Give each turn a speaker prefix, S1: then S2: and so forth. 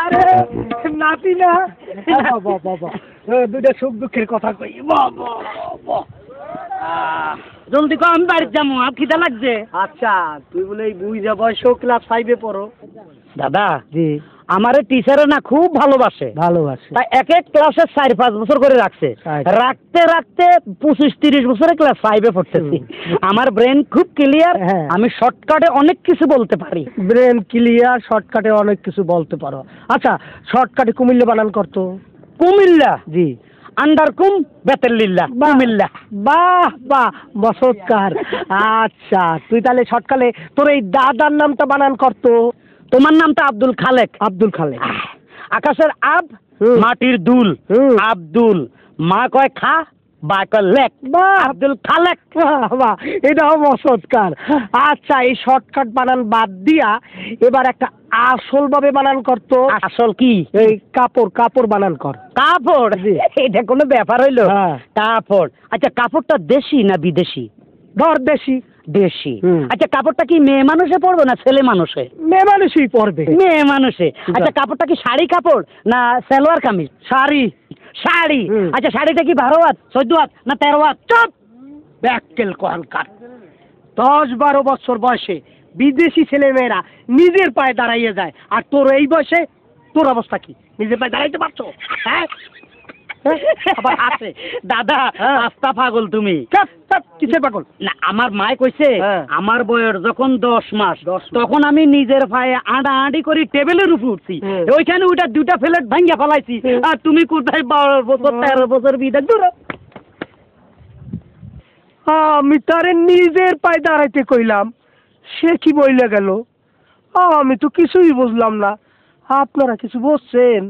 S1: আরে নাতি না বাবা বাবা দুইটা সুখ দুঃখের কথা কই বাবা বাবা
S2: জলদি কো, আমি বাড়িতে যাবো, আর খিদা লাগছে।
S1: আচ্ছা তুই বলে এই বুঝা বয়সেও ক্লাস 5-এ পড়ো?
S2: দাদা,
S1: জি
S2: আমারে টিচারে না খুব ভালোবাসে, তাই এক এক ক্লাসে 4-5 বছর করে রাখছে। রাখতে রাখতে 25-30 বছরে ক্লাস 5-এ পড়তেছি। আমার ব্রেন খুব ক্লিয়ার, আমি শর্টকাটে অনেক কিছু বলতে পারি।
S1: ব্রেন ক্লিয়ার, শর্টকাটে অনেক কিছু বলতে পারো। আচ্ছা শর্টকাটে কুমিল্লা বানান করতো?
S2: কুমিল্লা,
S1: জি।
S2: আন্ডার কুম বেতেল্লিল্লা, কুমিল্লা।
S1: বাহ বাহ মসৎকার। আচ্ছা তুই তাহলে শর্টকাটে তোর এই দাদার নামটা বানান করতো?
S2: তোমার নামটা আব্দুল খালেক।
S1: আব্দুল খালেক।
S2: আকাশের আব, মাটির দুল, আব্দুল। মা কয় খা, বা কয় লেক, আব্দুল খালেক।
S1: বাহ এটাও মসৎকার। আচ্ছা এই শর্টকাট বানান বাদ দিয়া এবার একটা আসল ভাবে বানান করতো।
S2: আসল কি?
S1: এই কাপড়, কাপড় বানান কর।
S2: কাপড়? এটা কোনো ব্যাপার হইলো? কাপড়। আচ্ছা কাপড়টা দেশি না বিদেশি?
S1: ধর দেশি।
S2: দেশি। আচ্ছা কাপড়টা কি মেয়ে মানুষে পরবে না ছেলে মানুষে?
S1: মেয়ে মানুষই পরবে।
S2: মেয়ে মানুষে। আচ্ছা কাপড়টা কি শাড়ি কাপড় না সালোয়ার কামিজ?
S1: শাড়ি।
S2: শাড়ি। আচ্ছা শাড়িটা কি 12 হাত 14 হাত না 13 হাত?
S1: চুপ ব্যাককেল কোয়ানকার। 10-12 বছর বয়সে বিদেশি ছেলে মেয়েরা নিজের পায়ে দাঁড়াইয়ে যায়, আর তোর এই বয়সে তোর অবস্থা কি? নিজের পায়ে দাঁড়াইতে পারছো? হ্যাঁ
S2: আবার আছে দাদা, আস্তা পাগল তুমি।
S1: কিসের পাগল?
S2: না আমার মায় কইছে আমার বয়স যখন 10 মাস তখন আমি নিজের পায়ে আঁড়ি করে টেবিলের উপর উঠছি, ওইখানে ওইটা দুটা প্লেট ভাঙ্গা ফেলাইছি, আর তুমি কোথায় 12 বছর 13 বছর বিদা দূর।
S1: আমি তারে নিজের পায়ে দাঁড়াইতে কইলাম, সে কি বইলে গেল? আমি তো কিছুই বুঝলাম না। আপনারা কিছু বুঝছেন?